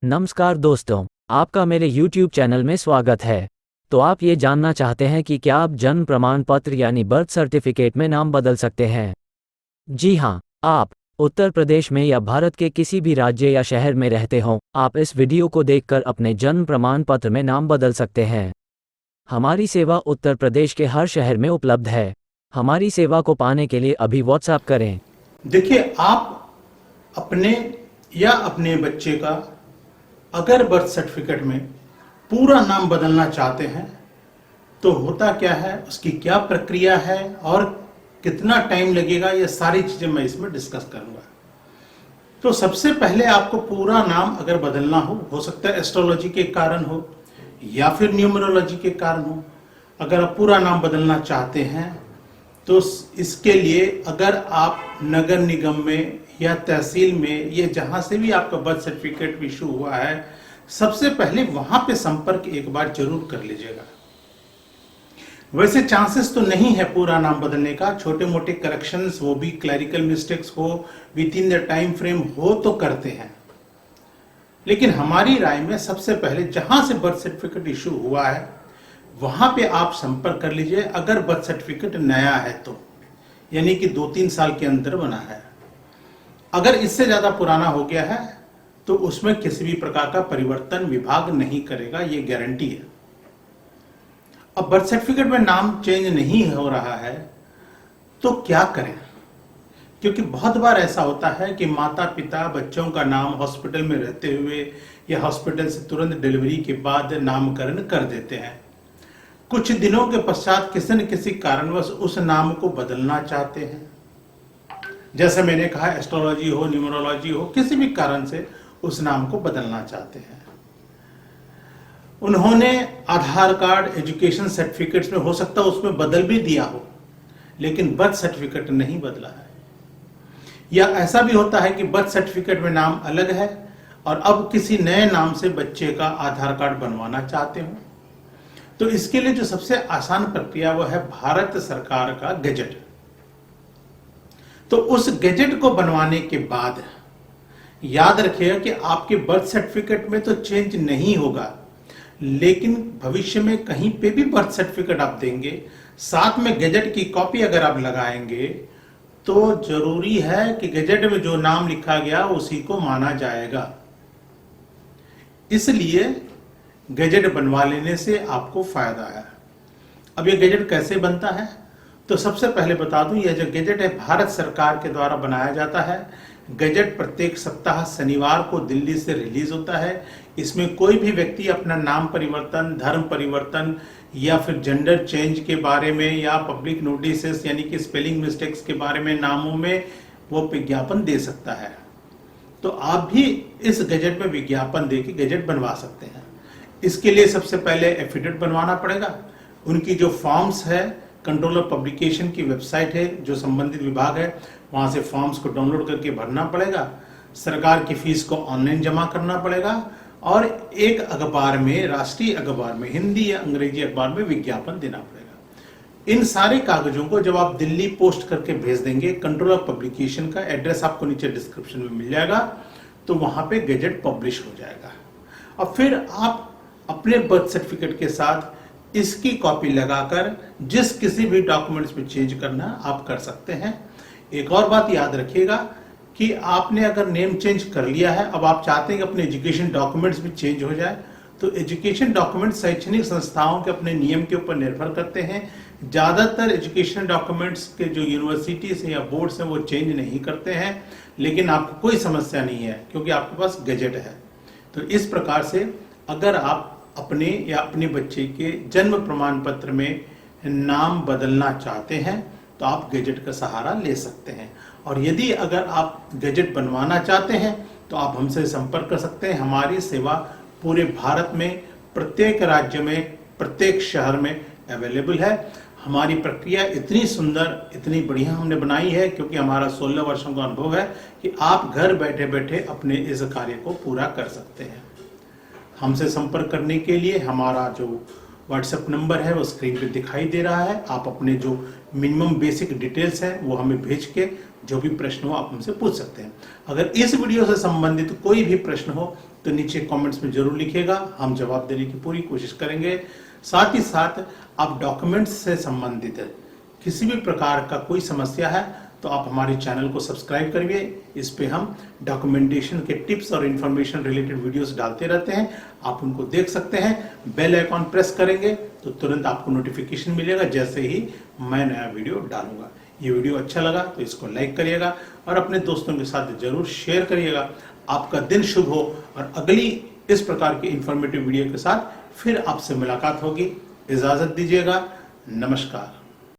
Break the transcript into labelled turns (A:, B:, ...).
A: नमस्कार दोस्तों, आपका मेरे YouTube चैनल में स्वागत है। तो आप ये जानना चाहते हैं कि क्या आप जन्म प्रमाण पत्र यानी बर्थ सर्टिफिकेट में नाम बदल सकते हैं? जी हाँ, आप उत्तर प्रदेश में या भारत के किसी भी राज्य या शहर में रहते हों, आप इस वीडियो को देखकर अपने जन्म प्रमाण पत्र में नाम बदल सकते हैं। हमारी सेवा उत्तर प्रदेश के हर शहर में उपलब्ध है। हमारी सेवा को पाने के लिए अभी व्हाट्सएप करें।
B: देखिए, आप अपने या अपने बच्चे का अगर बर्थ सर्टिफिकेट में पूरा नाम बदलना चाहते हैं तो होता क्या है, उसकी क्या प्रक्रिया है और कितना टाइम लगेगा, ये सारी चीजें मैं इसमें डिस्कस करूंगा। तो सबसे पहले आपको पूरा नाम अगर बदलना हो सकता है एस्ट्रोलॉजी के कारण हो या फिर न्यूमरोलॉजी के कारण हो। अगर आप पूरा नाम बदलना चाहते हैं तो इसके लिए अगर आप नगर निगम में या तहसील में या जहां से भी आपका बर्थ सर्टिफिकेट इशू हुआ है, सबसे पहले वहां पे संपर्क एक बार जरूर कर लीजिएगा। वैसे चांसेस तो नहीं है पूरा नाम बदलने का, छोटे मोटे करेक्शंस, वो भी क्लरिकल मिस्टेक्स हो with in the time frame हो तो करते हैं। लेकिन हमारी राय में सबसे पहले जहां से बर्थ सर्टिफिकेट इशू हुआ है वहां पे आप संपर्क कर लीजिए। अगर बर्थ सर्टिफिकेट नया है तो यानी कि 2-3 साल के अंदर बना है। अगर इससे ज्यादा पुराना हो गया है तो उसमें किसी भी प्रकार का परिवर्तन विभाग नहीं करेगा, ये गारंटी है। अब बर्थ सर्टिफिकेट में नाम चेंज नहीं हो रहा है तो क्या करें? क्योंकि बहुत बार ऐसा होता है कि माता पिता बच्चों का नाम हॉस्पिटल में रहते हुए या हॉस्पिटल से तुरंत डिलीवरी के बाद नामकरण कर देते हैं। कुछ दिनों के पश्चात किसी न किसी कारणवश उस नाम को बदलना चाहते हैं। जैसे मैंने कहा, एस्ट्रोलॉजी हो, न्यूमरोलॉजी हो, किसी भी कारण से उस नाम को बदलना चाहते हैं। उन्होंने आधार कार्ड, एजुकेशन सर्टिफिकेट्स में हो सकता है उसमें बदल भी दिया हो, लेकिन बर्थ सर्टिफिकेट नहीं बदला है। या ऐसा भी होता है कि बर्थ सर्टिफिकेट में नाम अलग है और अब किसी नए नाम से बच्चे का आधार कार्ड बनवाना चाहते हो। तो इसके लिए जो सबसे आसान प्रक्रिया वो है भारत सरकार का गैजेट। तो उस गैजेट को बनवाने के बाद याद रखिएगा कि आपके बर्थ सर्टिफिकेट में तो चेंज नहीं होगा, लेकिन भविष्य में कहीं पे भी बर्थ सर्टिफिकेट आप देंगे, साथ में गैजेट की कॉपी अगर आप लगाएंगे तो जरूरी है कि गैजेट में जो नाम लिखा गया उसी को माना जाएगा। इसलिए गैजेट बनवा लेने से आपको फायदा है। अब ये गैजेट कैसे बनता है तो सबसे पहले बता दूं, यह जो गैजेट है भारत सरकार के द्वारा बनाया जाता है। गैजेट प्रत्येक सप्ताह शनिवार को दिल्ली से रिलीज होता है। इसमें कोई भी व्यक्ति अपना नाम परिवर्तन, धर्म परिवर्तन या फिर जेंडर चेंज के बारे में या पब्लिक नोटिस यानी कि स्पेलिंग मिस्टेक्स के बारे में नामों में वो विज्ञापन दे सकता है। तो आप भी इस गैजेट में विज्ञापन देके गैजेट बनवा सकते हैं। इसके लिए सबसे पहले एफिडेविट बनवाना पड़ेगा। उनकी जो फॉर्म्स है, कंट्रोलर पब्लिकेशन की वेबसाइट है जो संबंधित विभाग है, वहां से फॉर्म्स को डाउनलोड करके भरना पड़ेगा। सरकार की फीस को ऑनलाइन जमा करना पड़ेगा और एक अखबार में, राष्ट्रीय अखबार में, हिंदी या अंग्रेजी अखबार में विज्ञापन देना पड़ेगा। इन सारे कागजों को जब आप दिल्ली पोस्ट करके भेज देंगे, कंट्रोलर पब्लिकेशन का एड्रेस आपको नीचे डिस्क्रिप्शन में मिल जाएगा, तो वहां पे गैजेट पब्लिश हो जाएगा। और फिर आप अपने बर्थ सर्टिफिकेट के साथ इसकी कॉपी लगाकर जिस किसी भी डॉक्यूमेंट्स में चेंज करना आप कर सकते हैं। एक और बात याद रखिएगा कि आपने अगर नेम चेंज कर लिया है, अब आप चाहते हैं कि अपने एजुकेशन डॉक्यूमेंट्स भी चेंज हो जाए, तो एजुकेशन डॉक्यूमेंट शैक्षणिक संस्थाओं के अपने नियम के ऊपर निर्भर करते हैं। ज्यादातर एजुकेशन डॉक्यूमेंट्स के जो यूनिवर्सिटीज या बोर्ड्स हैं वो चेंज नहीं करते हैं, लेकिन आपको कोई समस्या नहीं है क्योंकि आपके पास गैजेट है। तो इस प्रकार से अगर आप अपने या अपने बच्चे के जन्म प्रमाण पत्र में नाम बदलना चाहते हैं तो आप गैजेट का सहारा ले सकते हैं। और यदि अगर आप गैजेट बनवाना चाहते हैं तो आप हमसे संपर्क कर सकते हैं। हमारी सेवा पूरे भारत में, प्रत्येक राज्य में, प्रत्येक शहर में अवेलेबल है। हमारी प्रक्रिया इतनी सुंदर, इतनी बढ़िया हमने बनाई है क्योंकि हमारा 16 वर्षों का अनुभव है कि आप घर बैठे बैठे अपने इस कार्य को पूरा कर सकते हैं। हमसे संपर्क करने के लिए हमारा जो व्हाट्सएप नंबर है वो स्क्रीन पे दिखाई दे रहा है। आप अपने जो मिनिमम बेसिक डिटेल्स हैं वो हमें भेज के जो भी प्रश्न हो आप हमसे पूछ सकते हैं। अगर इस वीडियो से संबंधित कोई भी प्रश्न हो तो तो नीचे कमेंट्स में जरूर लिखिएगा, हम जवाब देने की पूरी कोशिश करेंगे। साथ ही साथ आप डॉक्यूमेंट्स से संबंधित किसी भी प्रकार का कोई समस्या है तो आप हमारे चैनल को सब्सक्राइब करिए। इस पे हम डॉक्यूमेंटेशन के टिप्स और इंफॉर्मेशन रिलेटेड वीडियोस डालते रहते हैं, आप उनको देख सकते हैं। बेल आइकॉन प्रेस करेंगे तो तुरंत आपको नोटिफिकेशन मिलेगा जैसे ही मैं नया वीडियो डालूंगा। ये वीडियो अच्छा लगा तो इसको लाइक करिएगा और अपने दोस्तों के साथ जरूर शेयर करिएगा। आपका दिन शुभ हो और अगली इस प्रकार की इंफॉर्मेटिव वीडियो के साथ फिर आपसे मुलाकात होगी। इजाजत दीजिएगा। नमस्कार।